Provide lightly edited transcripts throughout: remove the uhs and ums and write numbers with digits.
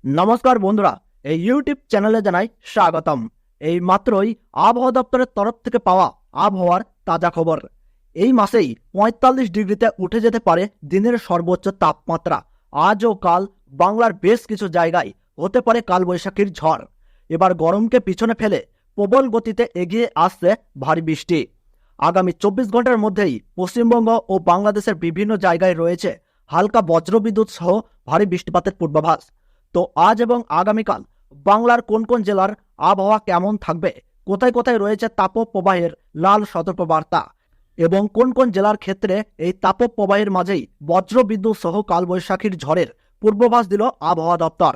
নমস্কার বন্ধুরা, এই ইউটিউব চ্যানেলে জানাই স্বাগতম। এই মাত্রই আবহাওয়া দপ্তরের তরফ থেকে পাওয়া আবহাওয়ার তাজা খবর। এই মাসেই ৪৫ ডিগ্রিতে উঠে যেতে পারে দিনের সর্বোচ্চ তাপমাত্রা। আজ ও কাল বাংলার বেশ কিছু জায়গায় হতে পারে কালবৈশাখীর ঝড়। এবার গরমকে পিছনে ফেলে প্রবল গতিতে এগিয়ে আসছে ভারী বৃষ্টি। আগামী ২৪ ঘন্টার মধ্যেই পশ্চিমবঙ্গ ও বাংলাদেশের বিভিন্ন জায়গায় রয়েছে হালকা বজ্রবিদ্যুৎ সহ ভারী বৃষ্টিপাতের পূর্বাভাস। তো আজ এবং আগামীকাল বাংলার কোন কোন জেলার আবহাওয়া কেমন থাকবে, কোথায় কোথায় রয়েছে তাপপ্রবাহের লাল সতর্কবার্তা এবং কোন কোন জেলার ক্ষেত্রে এই তাপপ্রবাহের মাঝেই বজ্রবিদ্যুৎ সহ কালবৈশাখীর ঝড়ের পূর্বাভাস দিল আবহাওয়া দপ্তর।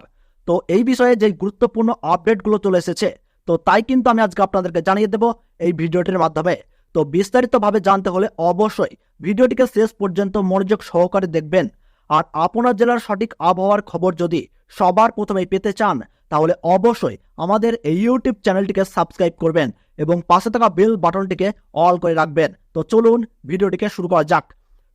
তো এই বিষয়ে যে গুরুত্বপূর্ণ আপডেটগুলো চলে এসেছে, তো তাই কিন্তু আমি আজকে আপনাদেরকে জানিয়ে দেব এই ভিডিওটির মাধ্যমে। তো বিস্তারিতভাবে জানতে হলে অবশ্যই ভিডিওটিকে শেষ পর্যন্ত মনোযোগ সহকারে দেখবেন। আর আপনার জেলার সঠিক আবহাওয়ার খবর যদি সবার প্রথমেই পেতে চান, তাহলে অবশ্যই আমাদের এই ইউটিউব চ্যানেলটিকে সাবস্ক্রাইব করবেন এবং পাশে থাকা বেল বাটনটিকে অল করে রাখবেন। তো চলুন ভিডিওটিকে শুরু করা যাক।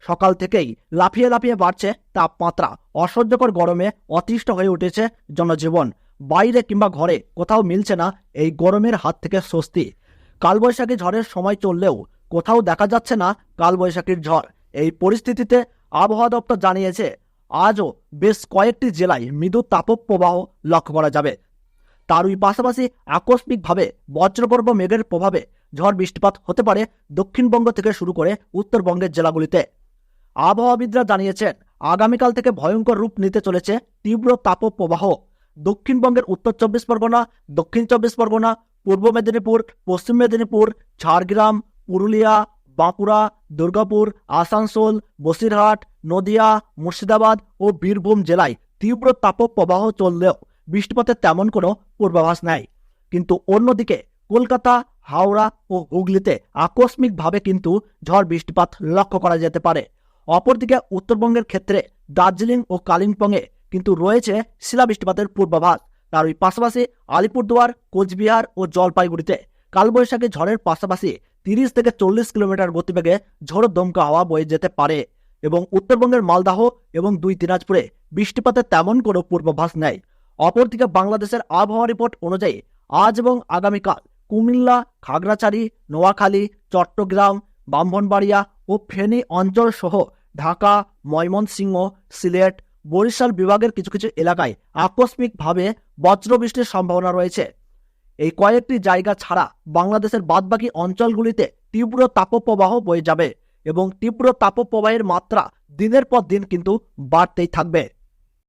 সকাল থেকেই লাফিয়ে লাফিয়ে বাড়ছে তাপমাত্রা। অসহ্যকর গরমে অতিষ্ঠ হয়ে উঠেছে জনজীবন। বাইরে কিংবা ঘরে কোথাও মিলছে না এই গরমের হাত থেকে স্বস্তি। কালবৈশাখী ঝড়ের সময় চললেও কোথাও দেখা যাচ্ছে না কালবৈশাখীর ঝড়। এই পরিস্থিতিতে আবহাওয়া দপ্তর জানিয়েছে আজও বেশ কয়েকটি জেলায় মৃদু তাপপ্রবাহ লক্ষ্য করা যাবে। তারই পাশাপাশি আকস্মিকভাবে বজ্রগর্ভ মেঘের প্রভাবে ঝড় বৃষ্টিপাত হতে পারে দক্ষিণবঙ্গ থেকে শুরু করে উত্তরবঙ্গের জেলাগুলিতে। আবহাওয়াবিদরা জানিয়েছেন আগামীকাল থেকে ভয়ঙ্কর রূপ নিতে চলেছে তীব্র তাপপ্রবাহ। দক্ষিণবঙ্গের উত্তর ২৪ পরগনা, দক্ষিণ ২৪ পরগনা, পূর্ব মেদিনীপুর, পশ্চিম মেদিনীপুর, ঝাড়গ্রাম, পুরুলিয়া, বাঁকুড়া, দুর্গাপুর, আসানসোল, বসিরহাট, নদিয়া, মুর্শিদাবাদ ও বীরভূম জেলায় তীব্র তাপপ্রবাহ চললেও বৃষ্টিপাতের তেমন কোনো পূর্বাভাস নেই। কিন্তু অন্যদিকে কলকাতা, হাওড়া ও হুগলিতে আকস্মিকভাবে কিন্তু ঝড় বৃষ্টিপাত লক্ষ্য করা যেতে পারে। অপরদিকে উত্তরবঙ্গের ক্ষেত্রে দার্জিলিং ও কালিম্পংয়ে কিন্তু রয়েছে শিলা বৃষ্টিপাতের পূর্বাভাস। তার ওই পাশাপাশি আলিপুরদুয়ার, কোচবিহার ও জলপাইগুড়িতে কালবৈশাখী ঝড়ের পাশাপাশি ৩০ থেকে ৪০ কিলোমিটার গতিবেগে ঝোড়ো দমকা হাওয়া বয়ে যেতে পারে। এবং উত্তরবঙ্গের মালদাহ এবং ২ দিনাজপুরে বৃষ্টিপাতের তেমন কোনো পূর্বাভাস নেই। অপরদিকে বাংলাদেশের আবহাওয়া রিপোর্ট অনুযায়ী আজ এবং আগামীকাল কুমিল্লা, খাগড়াছড়ি, নোয়াখালী, চট্টগ্রাম, ব্রাহ্মণবাড়িয়া ও ফেনী অঞ্চল সহ ঢাকা, ময়মনসিংহ, সিলেট, বরিশাল বিভাগের কিছু কিছু এলাকায় আকস্মিকভাবে বজ্রবৃষ্টির সম্ভাবনা রয়েছে। এই কয়েকটি জায়গা ছাড়া বাংলাদেশের বাদবাকি অঞ্চলগুলিতে তীব্র তাপপ্রবাহ বয়ে যাবে এবং তীব্র তাপপ্রবাহের মাত্রা দিনের পর দিন কিন্তু বাড়তেই থাকবে।